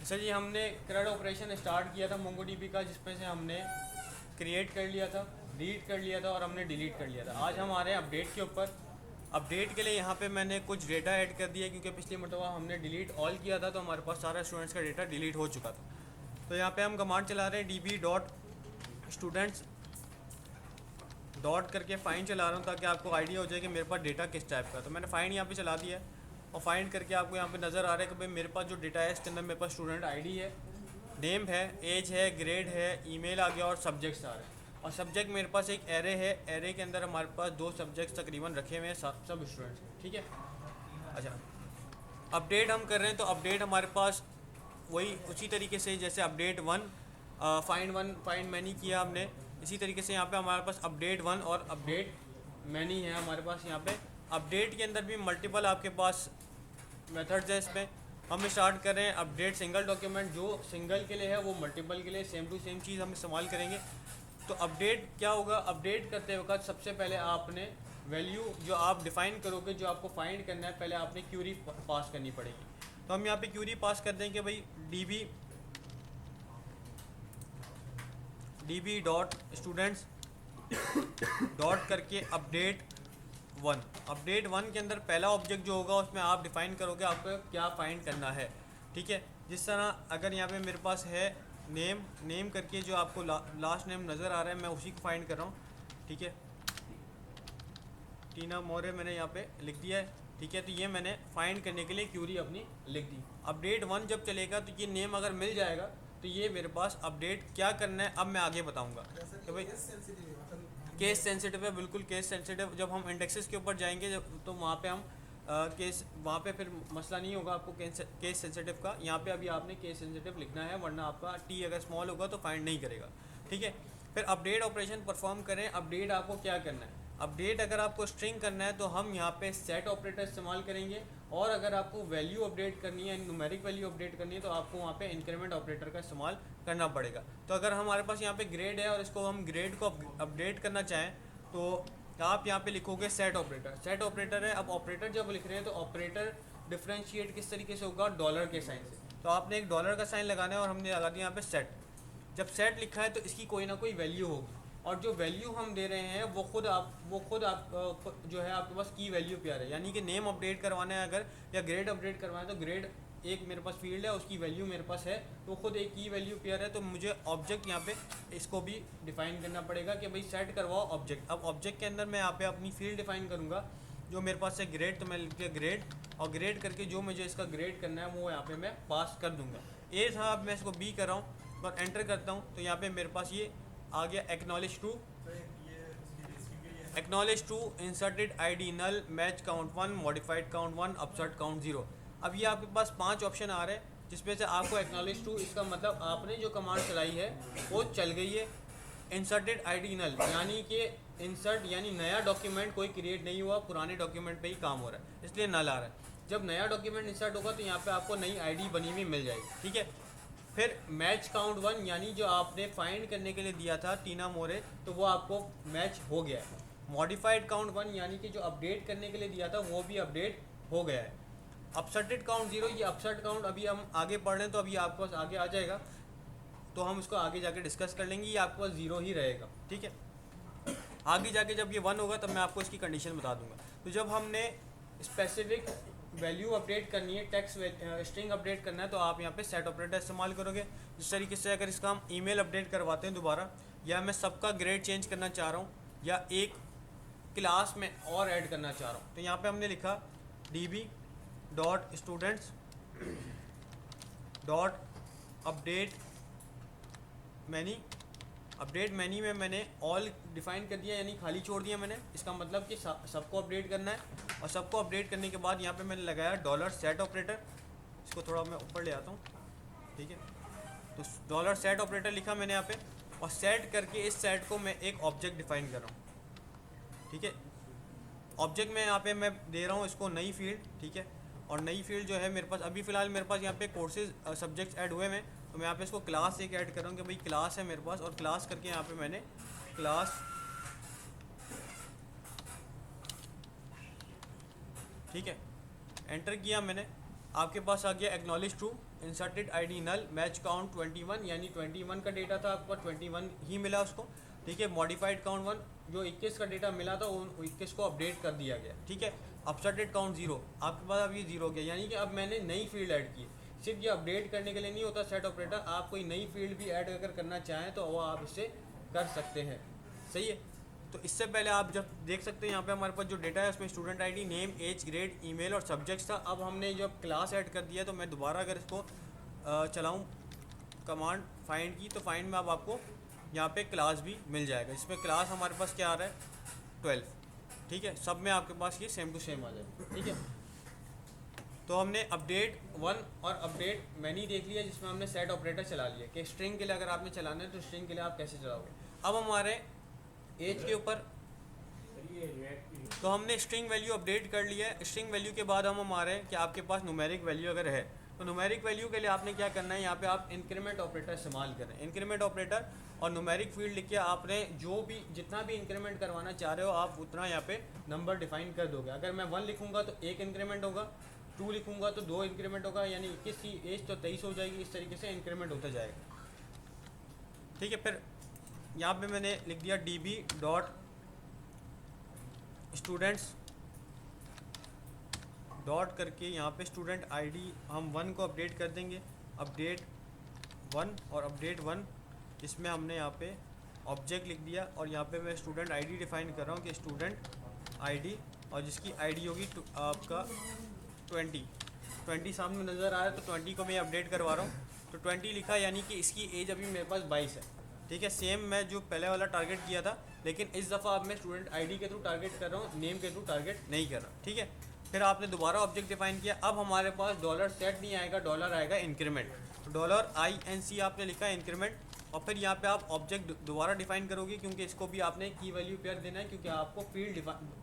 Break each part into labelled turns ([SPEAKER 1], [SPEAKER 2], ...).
[SPEAKER 1] Sir जी हमने CRUD operation start किया था मोंगोडीबी का, जिसमें से हमने क्रिएट कर लिया था, रीड कर लिया था और हमने डिलीट कर लिया था। आज हम आ रहे हैं अपडेट के ऊपर। अपडेट के लिए यहाँ पे मैंने कुछ डेटा ऐड कर दिया, क्योंकि पिछली मरतबा हमने डिलीट ऑल किया था तो हमारे पास सारा स्टूडेंट्स का डेटा डिलीट हो चुका था। तो यहाँ पे हम कमांड चला रहे हैं db डॉट स्टूडेंट्स डॉट करके फाइंड चला रहा हूँ, ताकि आपको आइडिया हो जाए कि मेरे पास डेटा किस टाइप का। तो मैंने फाइंड यहाँ पे चला दिया है और फाइंड करके आपको यहाँ पे नज़र आ रहा है कि भाई मेरे पास जो डेटा है इसके अंदर मेरे पास स्टूडेंट आईडी है, नेम है, एज है, ग्रेड है, ईमेल आ गया और सब्जेक्ट्स आ रहे हैं। और सब्जेक्ट मेरे पास एक एरे है, एरे के अंदर हमारे पास 2 सब्जेक्ट्स तकरीबन रखे हुए हैं सब स्टूडेंट्स, ठीक है। अच्छा, अपडेट हम कर रहे हैं तो अपडेट हमारे पास वही उसी तरीके से जैसे अपडेट 1 फाइंड मैनी किया हमने, इसी तरीके से यहाँ पे हमारे पास अपडेट 1 और अपडेट मैनी है हमारे पास। यहाँ पे अपडेट के अंदर भी मल्टीपल आपके पास मेथड्स है। इसमें हम स्टार्ट कर रहे हैं अपडेट सिंगल डॉक्यूमेंट, जो सिंगल के लिए है वो मल्टीपल के लिए सेम टू सेम चीज़ हम इस्तेमाल करेंगे। तो अपडेट क्या होगा, अपडेट करते वक्त सबसे पहले आपने वैल्यू जो आप डिफ़ाइन करोगे, जो आपको फाइंड करना है, पहले आपने क्यूरी पास करनी पड़ेगी। तो हम यहाँ पे क्यूरी पास कर देंगे भाई db डॉट स्टूडेंट्स डॉट करके अपडेट 1 के अंदर पहला ऑब्जेक्ट जो होगा उसमें आप डिफ़ाइन करोगे आपको क्या फाइंड करना है, ठीक है। जिस तरह अगर यहाँ पे मेरे पास है नेम करके जो आपको लास्ट नेम नज़र आ रहा है, मैं उसी को फाइंड कर रहा हूँ, ठीक है। टीना मौर्य मैंने यहाँ पे लिख दिया है, ठीक है। तो ये मैंने फाइंड करने के लिए क्यूरी अपनी लिख दी। अपडेट 1 जब चलेगा तो ये नेम अगर मिल जाएगा तो ये मेरे पास अपडेट क्या करना है अब मैं आगे बताऊँगा कि भाई केस सेंसिटिव है, बिल्कुल केस सेंसिटिव। जब हम इंडेक्सेस के ऊपर जाएंगे तो वहाँ पे हम केस वहाँ पे फिर मसला नहीं होगा आपको केस सेंसिटिव का। यहाँ पे अभी आपने केस सेंसिटिव लिखना है, वरना आपका टी अगर स्मॉल होगा तो फाइंड नहीं करेगा, ठीक है। फिर अपडेट ऑपरेशन परफॉर्म करें। अपडेट आपको क्या करना है, अपडेट अगर आपको स्ट्रिंग करना है तो हम यहाँ पे सेट ऑपरेटर इस्तेमाल करेंगे, और अगर आपको वैल्यू अपडेट करनी है, न्यूमेरिक वैल्यू अपडेट करनी है, तो आपको वहाँ पे इंक्रीमेंट ऑपरेटर का इस्तेमाल करना पड़ेगा। तो अगर हमारे पास यहाँ पे ग्रेड है और इसको हम ग्रेड को अपडेट करना चाहें तो आप यहाँ पे लिखोगे सेट ऑपरेटर है। अब ऑपरेटर जब लिख रहे हैं तो ऑपरेटर डिफ्रेंशिएट किस तरीके से होगा, डॉलर के साइन से। तो आपने एक डॉलर का साइन लगाना है और हमने लगा दिया यहाँ पे सेट। जब सेट लिखा है तो इसकी कोई ना कोई वैल्यू होगी, और जो वैल्यू हम दे रहे हैं वो खुद आप जो है आपके पास की वैल्यू पे आ रहा है। यानी कि नेम अपडेट करवाना है अगर, या ग्रेड अपडेट करवाना है, तो ग्रेड एक मेरे पास फील्ड है, उसकी वैल्यू मेरे पास है, तो खुद एक की वैल्यू पेयर है। तो मुझे ऑब्जेक्ट यहाँ पे इसको भी डिफाइन करना पड़ेगा कि भाई सेट करवाओ ऑब्जेक्ट। अब ऑब्जेक्ट के अंदर मैं यहाँ पे अपनी फील्ड डिफाइन करूँगा, जो मेरे पास है ग्रेड, तो मैं लिख दिया ग्रेड, और ग्रेड करके जो मुझे इसका ग्रेड करना है वो यहाँ पे मैं पास कर दूँगा। ए था, अब मैं इसको बी कर रहा हूँ और एंटर करता हूँ, तो यहाँ पे मेरे पास ये आ गया acknowledge true inserted ID null match count 1 modified count 1 upsert count 0। अब ये आपके पास 5 ऑप्शन आ रहे हैं, जिसमें से आपको एक्नॉलेज टू, इसका मतलब आपने जो कमांड चलाई है वो चल गई है। इंसर्टेड आईडी नल यानी कि इंसर्ट यानी नया डॉक्यूमेंट कोई क्रिएट नहीं हुआ, पुराने डॉक्यूमेंट पे ही काम हो रहा है, इसलिए नल आ रहा है। जब नया डॉक्यूमेंट इंसर्ट होगा तो यहाँ पे आपको नई आईडी बनी हुई मिल जाएगी, ठीक है। फिर मैच काउंट 1 यानी जो आपने फाइंड करने के लिए दिया था टीना मोरे, तो वो आपको मैच हो गया है। मॉडिफाइड काउंट 1 यानी कि जो अपडेट करने के लिए दिया था वो भी अपडेट हो गया है। अपसर्टेड काउंट 0, ये अपसर्ट काउंट अभी हम आगे पढ़ रहे हैं तो अभी आपके पास आगे आ जाएगा, तो हम इसको आगे जाके डिस्कस कर लेंगे। ये आपके पास 0 ही रहेगा, ठीक है। आगे जाके जब ये 1 होगा तब मैं आपको इसकी कंडीशन बता दूंगा। तो जब हमने स्पेसिफिक वैल्यू अपडेट करनी है, टेक्स्ट स्ट्रिंग अपडेट करना है, तो आप यहाँ पे सेट ऑपरेटर इस्तेमाल करोगे। जिस तरीके से अगर इसका हम ईमेल अपडेट करवाते हैं दोबारा, या मैं सबका ग्रेड चेंज करना चाह रहा हूँ, या एक क्लास में और ऐड करना चाह रहा हूँ, तो यहाँ पे हमने लिखा db dot students dot update many में मैंने ऑल डिफाइन कर दिया, यानी खाली छोड़ दिया मैंने। इसका मतलब कि सबको अपडेट करना है, और सबको अपडेट करने के बाद यहाँ पे मैंने लगाया डॉलर सेट ऑपरेटर। इसको थोड़ा मैं ऊपर ले आता हूँ, ठीक है। तो डॉलर सेट ऑपरेटर लिखा मैंने यहाँ पे, और सेट करके इस सेट को मैं एक ऑब्जेक्ट डिफाइन कर रहा हूँ, ठीक है। ऑब्जेक्ट में यहाँ पे मैं दे रहा हूँ इसको नई फील्ड, ठीक है। और नई फील्ड जो है मेरे पास अभी फ़िलहाल मेरे पास यहाँ पे कोर्सेज सब्जेक्ट्स ऐड हुए हैं, तो मैं यहाँ पे इसको क्लास एक ऐड कर रहा हूँ कि भाई क्लास है मेरे पास, और क्लास करके यहाँ पे मैंने क्लास, ठीक है, एंटर किया मैंने। आपके पास आ गया acknowledge true, inserted ID null, match count 21 यानी 21 का डेटा था आपको 21 ही मिला उसको, ठीक है। मॉडिफाइड काउंट 1 जो 21 का डेटा मिला था उन 21 को अपडेट कर दिया गया, ठीक है। अपडेटेड काउंट 0 आपके पास अब ये 0 हो गया, यानी कि अब मैंने नई फील्ड ऐड की। सिर्फ ये अपडेट करने के लिए नहीं होता सेट ऑपरेटर, आप कोई नई फील्ड भी ऐड अगर करना चाहें तो वो आप इससे कर सकते हैं, सही है। तो इससे पहले आप जब देख सकते हैं यहाँ पे हमारे पास जो डेटा है उसमें student ID, name, age, grade, email और सब्जेक्ट्स था। अब हमने जब क्लास ऐड कर दिया तो मैं दोबारा अगर इसको चलाऊँ कमांड फाइंड की, तो फाइंड में अब आपको यहाँ पे क्लास भी मिल जाएगा। इसमें क्लास हमारे पास क्या आ रहा है 12, ठीक है। सब में आपके पास ये सेम टू सेम आ जाएगा, ठीक है। तो हमने अपडेट 1 और अपडेट मैनी देख लिया जिसमें हमने सेट ऑपरेटर चला लिया कि स्ट्रिंग के लिए अगर आपने चलाना है तो स्ट्रिंग के लिए आप कैसे चलाओगे। अब हमारे एज के ऊपर तो हमने स्ट्रिंग वैल्यू अपडेट कर लिया है। स्ट्रिंग वैल्यू के बाद हम हमारे कि आपके पास न्यूमेरिक वैल्यू अगर है तो न्यूमेरिक वैल्यू के लिए आपने क्या करना है, यहाँ पे आप इंक्रीमेंट ऑपरेटर इस्तेमाल करें। इंक्रीमेंट ऑपरेटर और न्यूमेरिक फील्ड लिख के आपने जो भी जितना भी इंक्रीमेंट करवाना चाह रहे हो आप उतना यहाँ पे नंबर डिफाइन कर दोगे। अगर मैं 1 लिखूँगा तो 1 इंक्रीमेंट होगा, 2 लिखूँगा तो 2 इंक्रीमेंट होगा, यानी 21 की एज तो 23 हो जाएगी। इस तरीके से इंक्रीमेंट होता जाएगा, ठीक है। फिर यहाँ पे मैंने लिख दिया db डॉट स्टूडेंट्स डॉट करके यहाँ पे स्टूडेंट आईडी हम 1 को अपडेट कर देंगे, अपडेट 1 और अपडेट 1 इसमें हमने यहाँ पे ऑब्जेक्ट लिख दिया और यहाँ पे मैं स्टूडेंट आईडी डिफाइन कर रहा हूँ कि स्टूडेंट आईडी और जिसकी आईडी होगी आपका 20 सामने नज़र आ रहा है तो 20 को मैं अपडेट करवा रहा हूँ। तो 20 लिखा यानी कि इसकी एज अभी मेरे पास 22 है, ठीक है। सेम मैं जो पहले वाला टारगेट किया था लेकिन इस दफ़ा अब मैं स्टूडेंट आईडी के थ्रू टारगेट कर रहा हूँ, नेम के थ्रू टारगेट नहीं कर रहा, ठीक है। फिर आपने दोबारा ऑब्जेक्ट डिफाइन किया। अब हमारे पास डॉलर सेट नहीं आएगा, डॉलर आएगा इंक्रीमेंट। तो डॉलर INC आपने लिखा इंक्रीमेंट और फिर यहाँ पे आप ऑब्जेक्ट दोबारा डिफाइन करोगे क्योंकि इसको भी आपने की वैल्यू पेयर देना है क्योंकि आपको फील्ड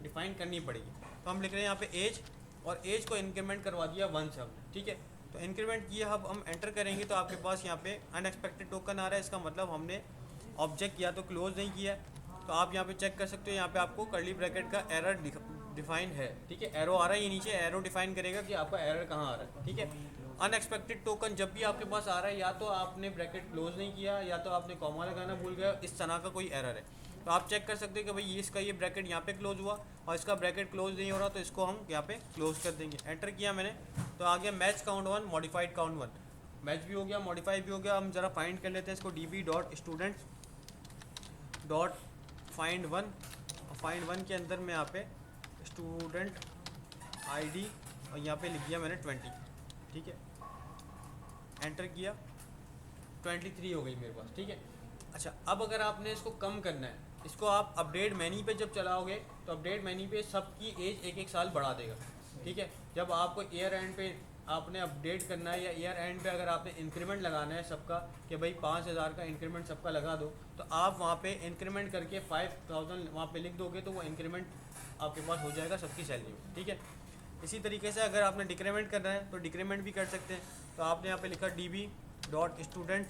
[SPEAKER 1] डिफाइन करनी पड़ेगी। तो हम लिख रहे हैं यहाँ पे एज और एज को इंक्रीमेंट करवा दिया 1 से हमने, ठीक है। तो इंक्रीमेंट किया, अब हम एंटर करेंगे तो आपके पास यहाँ पे अनएक्सपेक्टेड टोकन आ रहा है। इसका मतलब हमने ऑब्जेक्ट या तो क्लोज नहीं किया है। तो आप यहाँ पे चेक कर सकते हो, यहाँ पे आपको कर्ली ब्रैकेट का एरर डिफाइन है, ठीक है। एरो आ रहा है, ये नीचे एरो डिफाइन करेगा कि आपका एरर कहाँ आ रहा है, ठीक है। अनएक्सपेक्टेड टोकन जब भी आपके पास आ रहा है या तो आपने ब्रैकेट क्लोज नहीं किया या तो आपने कॉमा लगाना भूल गए, इस तरह का कोई एरर है। तो आप चेक कर सकते हो कि भाई इसका ये ब्रैकेट यहाँ पे क्लोज हुआ और इसका ब्रैकेट क्लोज नहीं हो रहा, तो इसको हम यहाँ पे क्लोज कर देंगे। एंटर किया मैंने तो आ गया match count 1, modified count 1। Match भी हो गया, मॉडिफाई भी हो गया। हम ज़रा फाइंड कर लेते हैं इसको, db dot students dot find 1। Find 1 के अंदर मैं यहाँ पे स्टूडेंट आईडी और यहाँ पे लिख दिया मैंने 20, ठीक है। एंटर किया, 23 हो गई मेरे पास, ठीक है। अच्छा, अब अगर आपने इसको कम करना है, इसको आप अपडेट मैनी पे जब चलाओगे तो अपडेट मैनी पे सबकी एज 1-1 साल बढ़ा देगा, ठीक है। जब आपको ईयर एंड पे आपने अपडेट करना है या ईयर एंड पे अगर आपने इंक्रीमेंट लगाना है सबका कि भाई 5000 का इंक्रीमेंट सबका लगा दो, तो आप वहाँ पे इंक्रीमेंट करके 5000 वहाँ पे लिख दोगे तो वो इंक्रीमेंट आपके पास हो जाएगा सबकी सैलरी में, ठीक है। इसी तरीके से अगर आपने डिक्रीमेंट करना है तो डिक्रीमेंट भी कर सकते हैं। तो आपने यहाँ पे लिखा db डॉट स्टूडेंट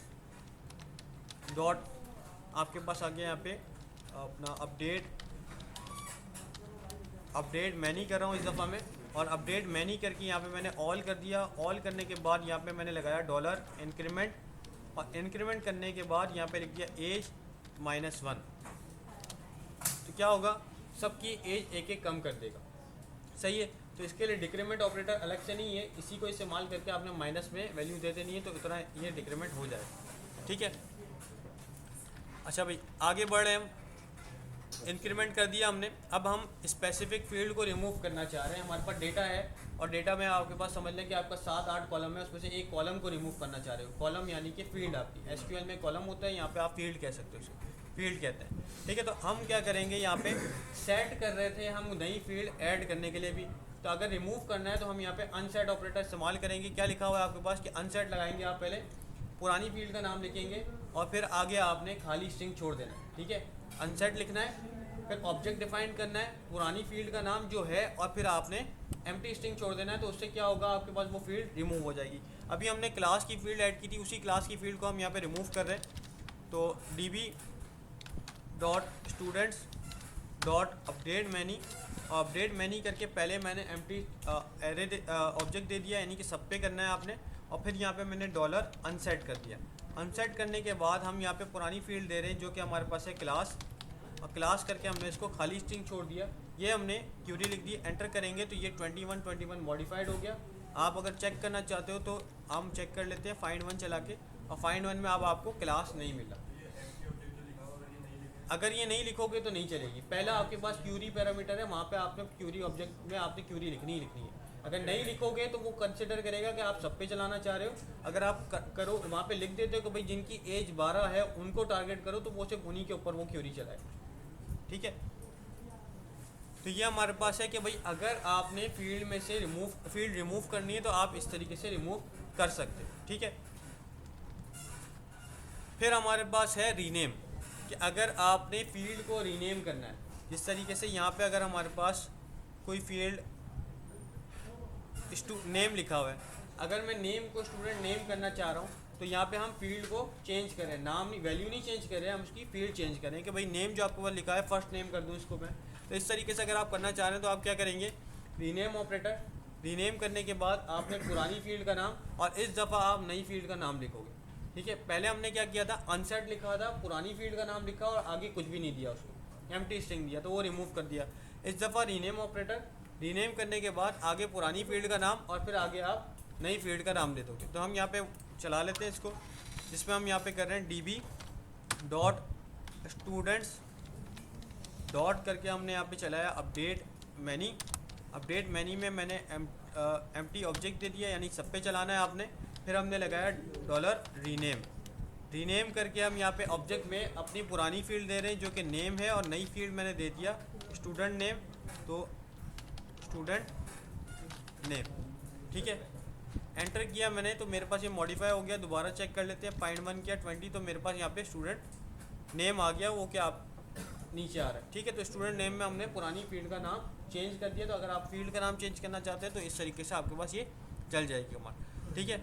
[SPEAKER 1] डॉट आपके पास आ गया यहाँ पे अपना अपडेट मैनी कर रहा हूँ इस दफ़ा में, और अपडेट मैनी करके यहाँ पे मैंने ऑल कर दिया। ऑल करने के बाद यहाँ पे मैंने लगाया डॉलर इंक्रीमेंट और इंक्रीमेंट करने के बाद यहाँ पे लिख दिया एज -1। तो क्या होगा, सबकी एज 1-1 कम कर देगा, सही है। तो इसके लिए डिक्रीमेंट ऑपरेटर अलग से नहीं है, इसी को इस्तेमाल करके आपने माइनस में वैल्यू दे देनी है तो इतना ये डिक्रीमेंट हो जाएगा, ठीक है। अच्छा भाई आगे बढ़ रहे हैं हम, इंक्रीमेंट कर दिया हमने। अब हम स्पेसिफिक फील्ड को रिमूव करना चाह रहे हैं। हमारे पास डेटा है और डेटा में आपके पास समझ लें कि आपका 7-8 कॉलम है, उसमें से एक कॉलम को रिमूव करना चाह रहे हो। कॉलम यानी कि फील्ड आपकी SQL में कॉलम होता है, यहाँ पे आप फील्ड कह सकते हो, उसको फील्ड कहते हैं, ठीक है। तो हम क्या करेंगे, यहाँ पे सेट कर रहे थे हम नई फील्ड ऐड करने के लिए भी। तो अगर रिमूव करना है तो हम यहाँ पे अनसेट ऑपरेटर इस्तेमाल करेंगे। क्या लिखा हुआ है आपके पास कि अनसेट लगाएंगे, आप पहले पुरानी फील्ड का नाम लिखेंगे और फिर आगे आपने खाली स्ट्रिंग छोड़ देना है, ठीक है। अनसेट लिखना है, फिर ऑब्जेक्ट डिफाइन करना है, पुरानी फील्ड का नाम जो है, और फिर आपने एम्प्टी स्ट्रिंग छोड़ देना है। तो उससे क्या होगा, आपके पास वो फील्ड रिमूव हो जाएगी। अभी हमने क्लास की फील्ड ऐड की थी, उसी क्लास की फील्ड को हम यहाँ पे रिमूव कर रहे हैं। तो db dot students dot update many, और अपडेट मैनी करके पहले मैंने एम्प्टी एरे ऑब्जेक्ट दे दिया, यानी कि सब पे करना है आपने, और फिर यहाँ पे मैंने डॉलर अनसेट कर दिया। अनसेट करने के बाद हम यहाँ पे पुरानी फील्ड दे रहे हैं जो कि हमारे पास है क्लास, और क्लास करके हमने इसको खाली स्ट्रिंग छोड़ दिया। ये हमने क्यूरी लिख दी, एंटर करेंगे तो ये 21 मॉडिफाइड हो गया। आप अगर चेक करना चाहते हो तो हम चेक कर लेते हैं फाइंड वन चला के, और फाइंड वन में अब आपको क्लास नहीं मिला। अगर ये नहीं लिखोगे तो नहीं चलेगी। पहला आपके पास क्यूरी पैरामीटर है, वहाँ पे आपने क्यूरी ऑब्जेक्ट में आपने क्यूरी लिखनी ही लिखनी है। अगर नहीं लिखोगे तो वो कंसिडर करेगा कि आप सब पे चलाना चाह रहे हो। अगर आप करो वहाँ पे लिख देते हो कि भाई जिनकी एज 12 है उनको टारगेट करो, तो वो सिर्फ उन्हीं के ऊपर वो क्यूरी चलाए। ठीक है, तो ये हमारे पास है कि भाई अगर आपने फील्ड में से फील्ड रिमूव करनी है तो आप इस तरीके से रिमूव कर सकते हो। ठीक है, फिर हमारे पास है रीनेम, कि अगर आपने फील्ड को रीनेम करना है, जिस तरीके से यहाँ पे अगर हमारे पास कोई फील्ड नेम लिखा हुआ है, अगर मैं नेम को स्टूडेंट नेम करना चाह रहा हूँ तो यहाँ पे हम फील्ड को चेंज करें, नाम नहीं, वैल्यू नहीं चेंज करें, हम उसकी फील्ड चेंज करें कि भाई नेम जो आपको वह लिखा है फर्स्ट नेम कर दूँ इसको मैं। तो इस तरीके से अगर आप करना चाह रहे हैं तो आप क्या करेंगे, रीनेम ऑपरेटर, रीनेम करने के बाद आपने पुरानी फील्ड का नाम, और इस दफ़ा आप नई फील्ड का नाम लिखोगे। ठीक है, पहले हमने क्या किया था, अनसेट लिखा था, पुरानी फील्ड का नाम लिखा और आगे कुछ भी नहीं दिया, उसको एम्प्टी स्ट्रिंग दिया, तो वो रिमूव कर दिया। इस दफ़ा रीनेम ऑपरेटर, रीनेम करने के बाद आगे पुरानी फील्ड का नाम और फिर आगे आप नई फील्ड का नाम दे दोगे। तो हम यहाँ पे चला लेते हैं इसको, जिसमें हम यहाँ पे कर रहे हैं db डॉट स्टूडेंट्स डॉट करके हमने यहाँ पे चलाया अपडेट मैनी। अपडेट मैनी में मैंने एम्प्टी ऑब्जेक्ट दे दिया, यानी सब पे चलाना है आपने। फिर हमने लगाया डॉलर रीनेम, रीनेम करके हम यहाँ पे ऑब्जेक्ट में अपनी पुरानी फील्ड दे रहे हैं जो कि नेम है, और नई फील्ड मैंने दे दिया स्टूडेंट नेम, तो स्टूडेंट नेम। ठीक है, एंटर किया मैंने तो मेरे पास ये मॉडिफाई हो गया। दोबारा चेक कर लेते हैं, फाइंड वन किया 20 तो मेरे पास यहाँ पे स्टूडेंट नेम आ गया, वो क्या आप नीचे आ रहा है। ठीक है, तो स्टूडेंट नेम में हमने पुरानी फील्ड का नाम चेंज कर दिया। तो अगर आप फील्ड का नाम चेंज करना चाहते हैं तो इस तरीके से आपके पास ये चल जाएगी कमांड। ठीक है,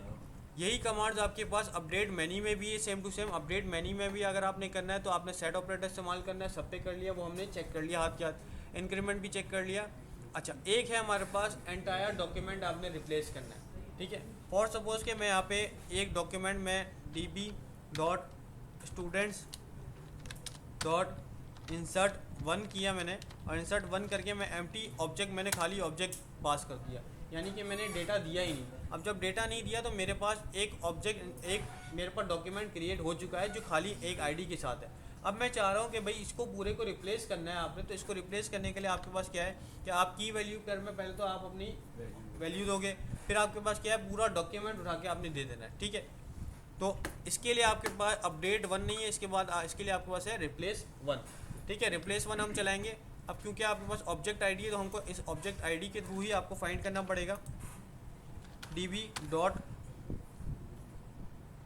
[SPEAKER 1] यही कमांड्स आपके पास अपडेट मैनी में भी है, same to same. Update many में भी अगर आपने करना है तो आपने सेट ऑपरेटर इस्तेमाल करना है। सब पे कर लिया, वो हमने चेक कर लिया हाथ के हाथ, इंक्रीमेंट भी चेक कर लिया। अच्छा, एक है हमारे पास एंटायर डॉक्यूमेंट आपने रिप्लेस करना है। ठीक है, फॉर सपोज के मैं यहाँ पे एक डॉक्यूमेंट में db dot students dot insert one किया मैंने, और इंसर्ट वन करके मैं एम्प्टी ऑब्जेक्ट, मैंने खाली ऑब्जेक्ट पास कर दिया, यानी कि मैंने डेटा दिया ही नहीं। अब जब डेटा नहीं दिया तो मेरे पास एक ऑब्जेक्ट, एक मेरे पास डॉक्यूमेंट क्रिएट हो चुका है जो खाली एक आईडी के साथ है। अब मैं चाह रहा हूँ कि भाई इसको पूरे को रिप्लेस करना है आपने। तो इसको रिप्लेस करने के लिए आपके पास क्या है कि आप की वैल्यू कर में पहले तो आप अपनी वैल्यू दोगे, फिर आपके पास क्या है, पूरा डॉक्यूमेंट उठा के आपने दे देना है। ठीक है, तो इसके लिए आपके पास अपडेट वन नहीं है, इसके बाद इसके लिए आपके पास है रिप्लेस वन। ठीक है, रिप्लेस वन हम चलाएंगे। अब क्योंकि आपके पास ऑब्जेक्ट आईडी है तो हमको इस ऑब्जेक्ट आईडी के थ्रू ही आपको फाइंड करना पड़ेगा। db dot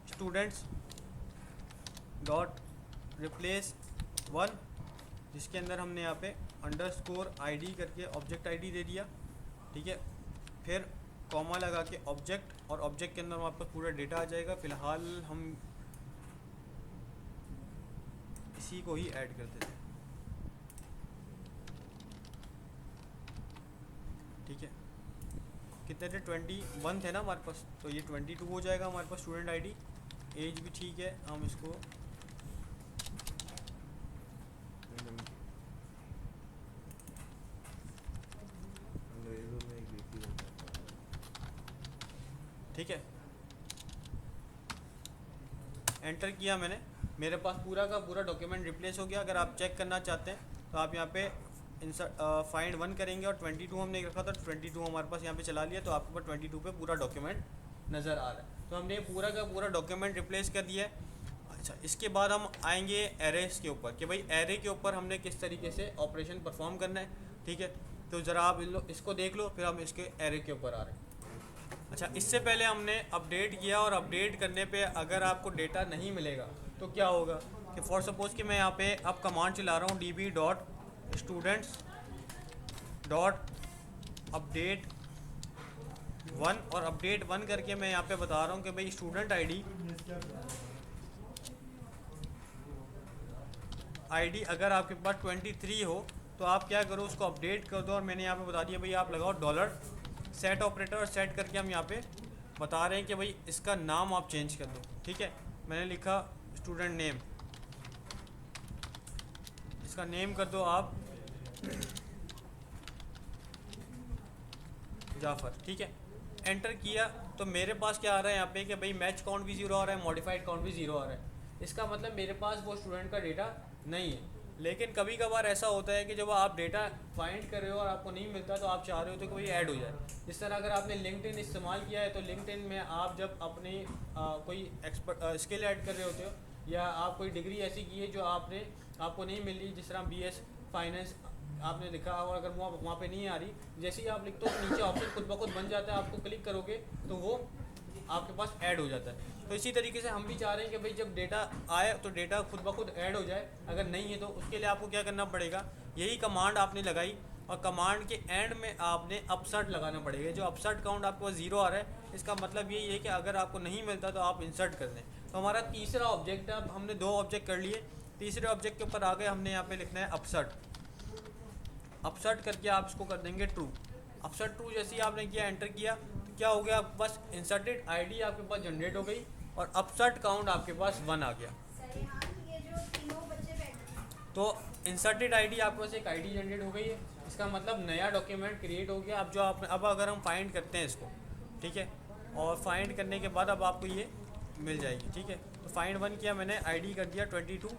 [SPEAKER 1] students dot replace one, जिसके अंदर हमने यहाँ पे अंडरस्कोर आईडी करके ऑब्जेक्ट आईडी दे दिया। ठीक है, फिर कॉमा लगा के ऑब्जेक्ट, और ऑब्जेक्ट के अंदर वहाँ पर पूरा डेटा आ जाएगा। फ़िलहाल हम इसी को ही ऐड कर देते हैं। ठीक है, कितने थे, 21 थे ना हमारे पास, तो ये 22 हो जाएगा हमारे पास स्टूडेंट आईडी। एज भी ठीक है, हम इसको ठीक है, एंटर किया मैंने, मेरे पास पूरा का पूरा डॉक्यूमेंट रिप्लेस हो गया। अगर आप चेक करना चाहते हैं तो आप यहाँ पे इंसर्ट फाइंड वन करेंगे, और 22 हमने रखा था, 22 हमारे पास यहाँ पे चला लिया, तो आपके पास 22 पे पूरा डॉक्यूमेंट नज़र आ रहा है। तो हमने पूरा का पूरा डॉक्यूमेंट रिप्लेस कर दिया है। अच्छा, इसके बाद हम आएंगे एरेस के ऊपर कि भाई एरे के ऊपर हमने किस तरीके से ऑपरेशन परफॉर्म करना है। ठीक है, तो ज़रा आप इसको देख लो, फिर हम इसके एरे के ऊपर आ रहे हैं। अच्छा, इससे पहले हमने अपडेट किया, और अपडेट करने पे अगर आपको डेटा नहीं मिलेगा तो क्या होगा कि फॉर सपोज कि मैं यहाँ पे अब कमांड चला रहा हूँ db dot students dot update one, और अपडेट वन करके मैं यहाँ पे बता रहा हूँ कि भाई स्टूडेंट आईडी अगर आपके पास 23 हो तो आप क्या करो, उसको अपडेट कर दो। और मैंने यहाँ पे बता दिया भाई आप लगाओ डॉलर सेट ऑपरेटर, और सेट करके हम यहाँ पे बता रहे हैं कि भाई इसका नाम आप चेंज कर दो। ठीक है, मैंने लिखा स्टूडेंट नेम, इसका नेम कर दो आप जाफ़र। ठीक है, एंटर किया तो मेरे पास क्या आ रहा है यहाँ पे कि भाई मैच काउंट भी 0 आ रहा है, मॉडिफाइड काउंट भी 0 आ रहा है। इसका मतलब मेरे पास वो स्टूडेंट का डेटा नहीं है। लेकिन कभी कभार ऐसा होता है कि जब आप डेटा फाइंड कर रहे हो और आपको नहीं मिलता तो आप चाह रहे हो तो कोई ऐड हो जाए। जिस तरह अगर आपने लिंक्डइन इस्तेमाल किया है तो लिंक्डइन में आप जब अपनी कोई एक्सपर्ट स्किल ऐड कर रहे होते हो, या आप कोई डिग्री ऐसी की है जो आपको नहीं मिल रही, जिस तरह BS फाइनेंस आपने लिखा और अगर वो वहाँ पे नहीं आ रही, जैसे ही आप लिखते हो तो नीचे ऑप्शन खुद ब खुद बन जाता है, आपको क्लिक करोगे तो वो आपके पास ऐड हो जाता है। तो इसी तरीके से हम भी चाह रहे हैं कि भाई जब डेटा आए तो डेटा खुद ब खुद ऐड हो जाए। अगर नहीं है तो उसके लिए आपको क्या करना पड़ेगा, यही कमांड आपने लगाई और कमांड के एंड में आपने अपसर्ट लगाना पड़ेगा। जो अपसर्ट काउंट आपको 0 आ रहा है, इसका मतलब यही है कि अगर आपको नहीं मिलता तो आप इंसर्ट कर दें। तो हमारा तीसरा ऑब्जेक्ट है, अब हमने 2 ऑब्जेक्ट कर लिए, तीसरे ऑब्जेक्ट के ऊपर आ गए, हमने यहाँ पे लिखना है अपसर्ट। अपसर्ट करके आप इसको कर देंगे ट्रू। अपसर्ट ट्रू जैसे ही आपने किया, एंटर किया, तो क्या हो गया, आपके पास इंसर्टेड आईडी आपके पास जनरेट हो गई और अपसर्ट काउंट आपके पास 1 आ गया। तो इंसर्टेड आईडी आपके पास एक आईडी जनरेट हो गई है, इसका मतलब नया डॉक्यूमेंट क्रिएट हो गया। अब जो आप अब अगर हम फाइंड करते हैं इसको, ठीक है, और फाइंड करने के बाद अब आपको ये मिल जाएगी। ठीक है, तो फाइंड 1 किया मैंने, आईडी कर दिया 22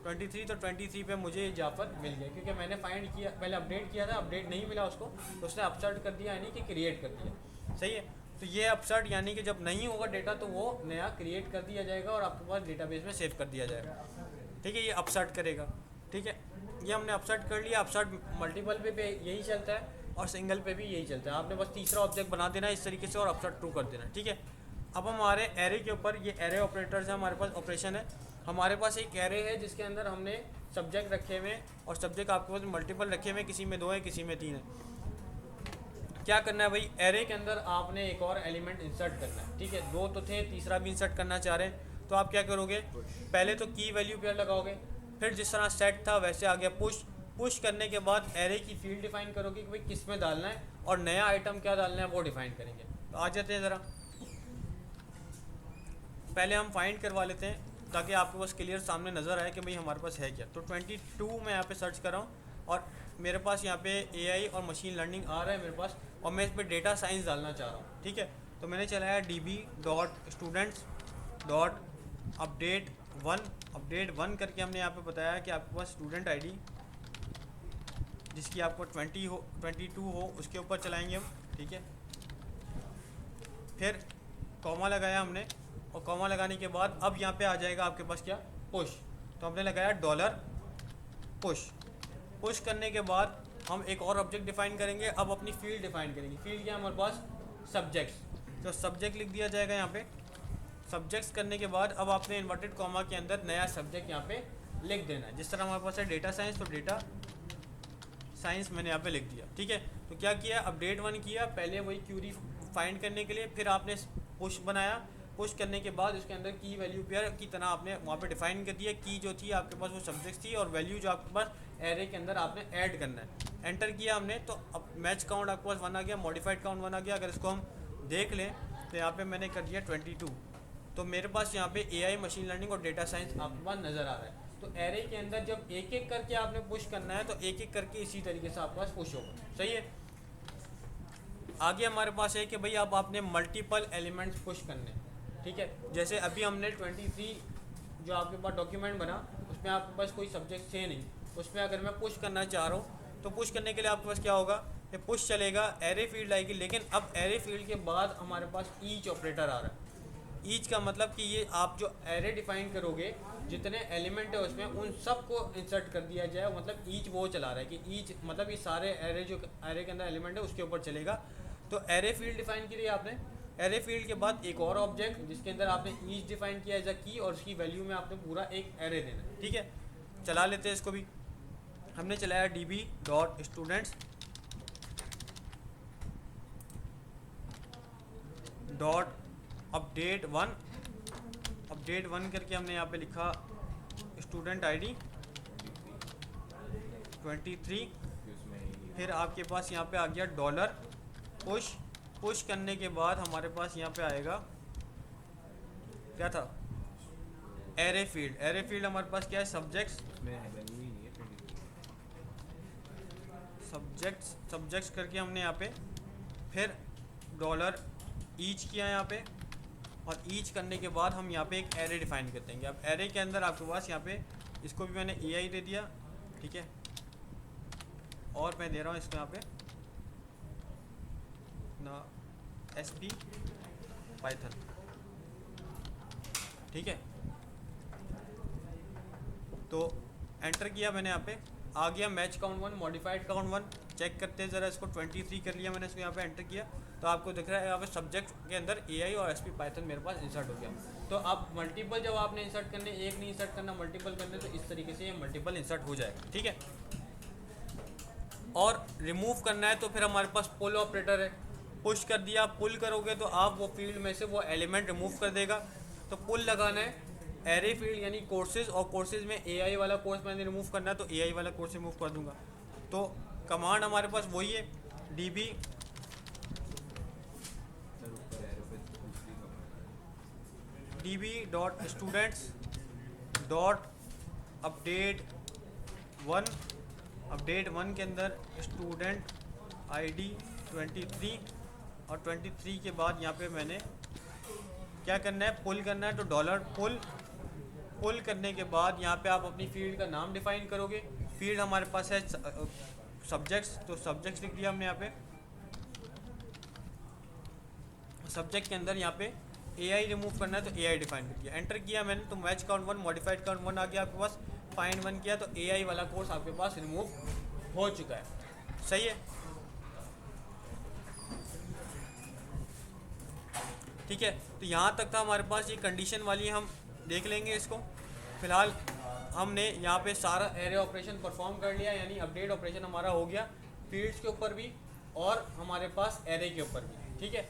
[SPEAKER 1] 23, तो 23 पे मुझे जाफर मिल गया क्योंकि मैंने फाइंड किया, पहले अपडेट किया था, अपडेट नहीं मिला उसको तो उसने अपसर्ट कर दिया, यानी कि क्रिएट कर दिया। सही है, तो ये अपसर्ट यानी कि जब नहीं होगा डेटा तो वो नया क्रिएट कर दिया जाएगा और आपके पास डेटाबेस में सेव कर दिया जाएगा। ठीक है, ये अपसर्ट करेगा। ठीक है, ये हमने अपसर्ट कर लिया। अपसर्ट मल्टीपल पे यही चलता है और सिंगल पे भी यही चलता है। आपने बस तीसरा ऑब्जेक्ट बना देना इस तरीके से और अपसर्ट ट्रू कर देना। ठीक है, अब हमारे एरे के ऊपर, ये एरे ऑपरेटर्स है, हमारे पास ऑपरेशन है। हमारे पास एक एरे है जिसके अंदर हमने सब्जेक्ट रखे हुए हैं और सब्जेक्ट आपके पास मल्टीपल रखे हुए हैं, किसी में 2 है किसी में 3 है। क्या करना है भाई, एरे के अंदर आपने एक और एलिमेंट इंसर्ट करना है। ठीक है, 2 तो थे, तीसरा भी इंसर्ट करना चाह रहे हैं, तो आप क्या करोगे, पहले तो की वैल्यू पेयर लगाओगे, फिर जिस तरह सेट था वैसे आ गया पुश करने के बाद एरे की फील्ड डिफाइन करोगे कि भाई किस में डालना है और नया आइटम क्या डालना है वो डिफाइन करेंगे। तो आ जाते हैं ज़रा, पहले हम फाइंड करवा लेते हैं ताकि आपके पास क्लियर सामने नज़र आए कि भाई हमारे पास है क्या। तो 22 मैं यहाँ पे सर्च कर रहा हूँ और मेरे पास यहाँ पे AI और मशीन लर्निंग आ रहा है मेरे पास, और मैं इस पर डेटा साइंस डालना चाह रहा हूँ। ठीक है, तो मैंने चलाया db.students.update1 करके हमने यहाँ पे बताया कि आपके पास स्टूडेंट ID जिसकी आपको 22 हो उसके ऊपर चलाएंगे हम। ठीक है, फिर कॉमा लगाया हमने, और कॉमा लगाने के बाद अब यहाँ पे आ जाएगा आपके पास क्या, पुश। तो हमने लगाया $पुश करने के बाद हम एक और ऑब्जेक्ट डिफाइन करेंगे। अब अपनी फील्ड डिफाइन करेंगे। फील्ड क्या है हमारे पास, सब्जेक्ट्स, तो सब्जेक्ट लिख दिया जाएगा यहाँ पे। सब्जेक्ट्स करने के बाद अब आपने इन्वर्टेड कॉमा के अंदर नया सब्जेक्ट यहाँ पे लिख देना है। जिस तरह हमारे पास है डेटा साइंस, तो डेटा साइंस मैंने यहाँ पे लिख दिया। ठीक है, तो क्या किया, अपडेट 1 किया, पहले वही क्यूरी फाइंड करने के लिए, फिर आपने पुश बनाया। पुश करने के बाद उसके अंदर की वैल्यू पेयर की तरह आपने वहाँ पे डिफाइन कर दिया। की जो थी आपके पास वो सब्जेक्ट थी और वैल्यू जो आपके पास एरे के अंदर आपने ऐड करना है। एंटर किया हमने, तो अब मैच काउंट आपके पास 1 आ गया, मॉडिफाइड काउंट 1 आ गया। अगर इसको हम देख लें तो यहाँ पे मैंने कर दिया 22, तो मेरे पास यहाँ पे AI मशीन लर्निंग और डेटा साइंस आपके पास नज़र आ रहा है। तो एरे के अंदर जब एक एक करके आपने पुश करना है तो एक एक करके इसी तरीके से आपके पास पुश होगा। सही है, आगे हमारे पास है कि भाई अब आपने मल्टीपल एलिमेंट्स पुश करने। ठीक है, जैसे अभी हमने 23 जो आपके पास डॉक्यूमेंट बना उसमें आपके पास कोई सब्जेक्ट थे नहीं, उसमें अगर मैं पुश करना चाह रहा हूँ तो पुश करने के लिए आपके पास क्या होगा, ये पुश चलेगा, एरे फील्ड आएगी। लेकिन अब एरे फील्ड के बाद हमारे पास ईच ऑपरेटर आ रहा है। ईच का मतलब कि ये आप जो एरे डिफाइन करोगे, जितने एलिमेंट है उसमें उन सब को इंसर्ट कर दिया जाए। मतलब ईच वो चला रहा है कि ईच मतलब ये सारे एरे जो एरे के अंदर एलिमेंट है उसके ऊपर चलेगा। तो एरे फील्ड डिफाइन की आपने, एरे फील्ड के बाद एक और ऑब्जेक्ट जिसके अंदर आपने ईच डिफाइन किया एज अ की, और उसकी वैल्यू में आपने पूरा एक एरे देना है। ठीक है, चला लेते हैं इसको भी। हमने चलाया db.update1 करके हमने यहाँ पे लिखा स्टूडेंट ID 23। फिर आपके पास यहाँ पे आ गया डॉलर पुश। पुश करने के बाद हमारे पास यहाँ पे आएगा क्या था, एरे फील्ड। एरे फील्ड हमारे पास क्या है, सब्जेक्ट्स करके हमने यहाँ पे फिर डॉलर ईच किया यहाँ पे, और ईच करने के बाद हम यहाँ पे एक एरे डिफाइन कर देंगे। अब एरे के अंदर आपके पास यहाँ पे इसको भी मैंने AI दे दिया, ठीक है, और मैं दे रहा हूँ इसको यहाँ पे ना SP पाइथन, ठीक है। तो एंटर किया मैंने, यहाँ पे आ गया match count 1, modified count 1। Check करते हैं ज़रा इसको, 23 कर लिया मैंने इसको, यहाँ पे एंटर किया तो आपको दिख रहा है यहाँ पे सब्जेक्ट के अंदर AI और SP पाइथन मेरे पास इंसर्ट हो गया। तो आप मल्टीपल जब आपने इंसर्ट करने, एक नहीं इंसर्ट करना, मल्टीपल करने, तो इस तरीके से ये मल्टीपल इंसर्ट हो जाएगा, ठीक है। और रिमूव करना है तो फिर हमारे पास पुल ऑपरेटर है। पुश कर दिया, पुल करोगे तो आप वो फील्ड में से वो एलिमेंट रिमूव कर देगा। तो पुल लगाना है एरे फील्ड यानी कोर्सेज, और कोर्सेज में AI वाला कोर्स मैंने रिमूव करना है तो AI वाला कोर्स रिमूव कर दूंगा। तो कमांड हमारे पास वही है, db.students.update1। अपडेट 1 के अंदर स्टूडेंट ID 23, और 23 के बाद यहाँ पे मैंने क्या करना है, पुल करना है। तो डॉलर पुल करने के बाद यहाँ पे आप अपनी फील्ड का नाम डिफाइन करोगे। फील्ड हमारे पास है सब्जेक्ट्स, तो सब्जेक्ट्स लिख दिया हमने यहाँ पे। सब्जेक्ट के अंदर यहाँ पे AI रिमूव करना है तो AI डिफाइन कर दिया, एंटर किया मैंने तो मैच काउंट 1, मॉडिफाइड काउंट 1 आ गया आपके पास। फाइंड 1 किया तो AI वाला कोर्स आपके पास रिमूव हो चुका है, सही है, ठीक है। तो यहाँ तक था हमारे पास, ये कंडीशन वाली हम देख लेंगे इसको। फिलहाल हमने यहाँ पे सारा एरे ऑपरेशन परफॉर्म कर लिया, यानी अपडेट ऑपरेशन हमारा हो गया फील्ड्स के ऊपर भी और हमारे पास एरे के ऊपर भी, ठीक है।